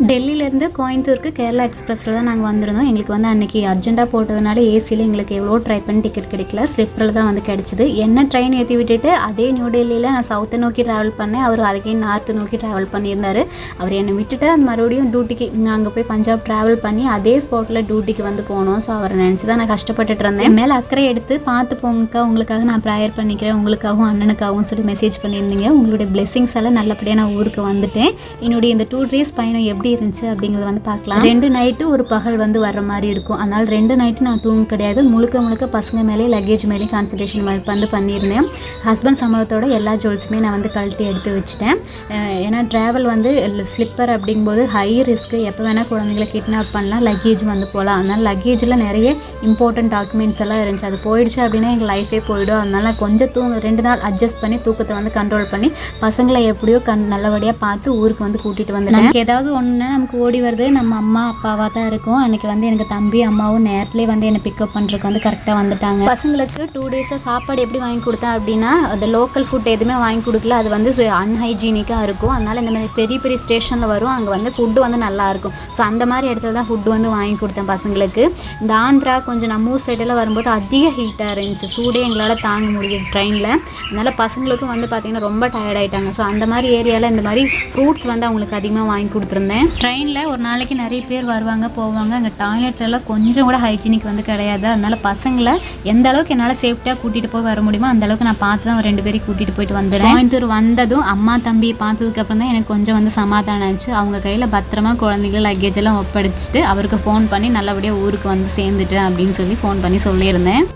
டெல்லியிலேருந்து கோயம்புத்தூருக்கு கேரளா எக்ஸ்பிரஸில் தான் நாங்கள் வந்திருந்தோம். எங்களுக்கு வந்து அன்றைக்கி அர்ஜென்ட்டாக போட்டதுனால ஏசியில் எங்களுக்கு எவ்வளோ ட்ரை பண்ணி டிக்கெட் கிடைக்கல, ஸ்லிப்பரில் தான் வந்து கிடச்சிது. என்ன ட்ரெயின் ஏற்றி விட்டுட்டு அதே நியூ டெல்லியில் நான் சவுத்தை நோக்கி ட்ராவல் பண்ணேன். அவர் அதுக்கே நார்த்து நோக்கி ட்ராவல் பண்ணியிருந்தார். அவர் என்னை விட்டுட்டு அந்த மறுபடியும் டியூட்டிக்கு நாங்கள் போய் பஞ்சாப் ட்ராவல் பண்ணி அதே ஸ்பாட்டில் டியூட்டிக்கு வந்து போனோம். ஸோ அவரை நினச்சி தான் நான் கஷ்டப்பட்டுட்டு இருந்தேன். மேலே அக்கறை எடுத்து பார்த்து போங்கக்கா, உங்களுக்காக நான் ப்ரேயர் பண்ணிக்கிறேன், உங்களுக்காகவும் அண்ணனுக்காகவும் சொல்லி மெசேஜ் பண்ணியிருந்தீங்க. உங்களுடைய பிளெஸிங்ஸ் எல்லாம் நல்லபடியாக நான் ஊருக்கு வந்துட்டேன். என்னுடைய இந்த 2 days பயணம் எப்படி இருந்துச்சு அப்படிங்கிறத வந்து பார்க்கலாம். 2 நைட்டு ஒரு பகல் வந்து வர்ற மாதிரி இருக்கும். அதனால் 2 நைட்டு நான் தூங்க கிடையாது. முழுக்க பசங்க மேலே லக்கேஜ் மேலே கான்சன்ட்ரேஷன் வந்து பண்ணியிருந்தேன். ஹஸ்பண்ட் சம்பவத்தோட எல்லா ஜுவல்ஸுமே நான் வந்து கழட்டி எடுத்து வச்சுட்டேன். ஏன்னா ட்ராவல் வந்து ஸ்லிப்பர் அப்படிங்கும்போது ஹை ரிஸ்க்கு, எப்போ வேணால் குழந்தைங்களை கிட்னாப் பண்ணலாம், லக்கேஜ் வந்து போகலாம். அதனால் லக்கேஜில் நிறைய இம்பார்ட்டன்ட் டாக்குமெண்ட்ஸ் எல்லாம் இருந்துச்சு. அது போயிடுச்சு அப்படின்னா எங்கள் லைஃபே போயிடும். அதனால் கொஞ்சம் 2 நாள் அட்ஜஸ்ட் பண்ணி தூக்கத்தை வந்து கண்ட்ரோல் பண்ணி பசங்களை எப்படியோ நல்லபடியாக பார்த்து ஊருக்கு வந்து கூட்டிகிட்டு வந்தேன். நமக்கு ஏதாவது ஒன்றுனா நமக்கு ஓடி வருது நம்ம அம்மா அப்பாவாக தான் இருக்கும். அன்றைக்கி வந்து எனக்கு தம்பி அம்மாவும் நேரத்துலேயே வந்து என்னை பிக்கப் பண்ணுறதுக்கு வந்து கரெக்டாக வந்துட்டாங்க. பசங்களுக்கு 2 days சாப்பாடு எப்படி வாங்கி கொடுத்தேன் அப்படின்னா, அந்த லோக்கல் ஃபுட் எதுவுமே வாங்கி கொடுக்கல. அது வந்து அன்ஹைஜீனிக்காக இருக்கும். அதனால் இந்த மாதிரி பெரிய ஸ்டேஷனில் வரும், அங்கே வந்து ஃபுட்டு வந்து நல்லாயிருக்கும். ஸோ அந்த மாதிரி இடத்துல தான் ஃபுட்டு வந்து வாங்கி கொடுத்தேன் பசங்களுக்கு. இந்த ஆந்திரா கொஞ்சம் நம்ம ஊர் சைடெல்லாம் வரும்போது அதிக ஹீட்டாக இருந்துச்சு, சூடே எங்களால் தாங்க முடியுது ட்ரெயினில். அதனால் பசங்களுக்கும் வந்து பார்த்திங்கன்னா ரொம்ப டயர்ட் ஆகிட்டாங்க. ஸோ அந்த மாதிரி ஏரியாவில் இந்த மாதிரி ஃப்ரூட்ஸ் வந்து அவங்களுக்கு அதிகமாக வாங்கி கொடுத்துருந்தேன். ட்ரெயினில் ஒரு நாளைக்கு நிறைய பேர் வருவாங்க போவாங்க. அங்கே டாய்லெட்லாம் கொஞ்சம் கூட ஹைஜீனிக் வந்து கிடையாது. அதனால் பசங்களை எந்த அளவுக்கு என்னால் சேஃப்டியாக கூட்டிகிட்டு போய் வர முடியுமோ அந்த அளவுக்கு நான் பார்த்து தான் 2 பேரையும் கூட்டிகிட்டு போயிட்டு வந்துடுறேன். கோயம்புத்தூர் வந்ததும் அம்மா தம்பியை பார்த்ததுக்கப்புறம் தான் எனக்கு கொஞ்சம் வந்து சமாதானம் ஆச்சு. அவங்க கையில் பத்திரமா குழந்தைங்க லக்கேஜ் எல்லாம் ஒப்படைச்சிட்டு அவருக்கு ஃபோன் பண்ணி நல்லபடியாக ஊருக்கு வந்து சேர்ந்துட்டேன் அப்படின்னு சொல்லி ஃபோன் பண்ணி சொல்லியிருந்தேன்.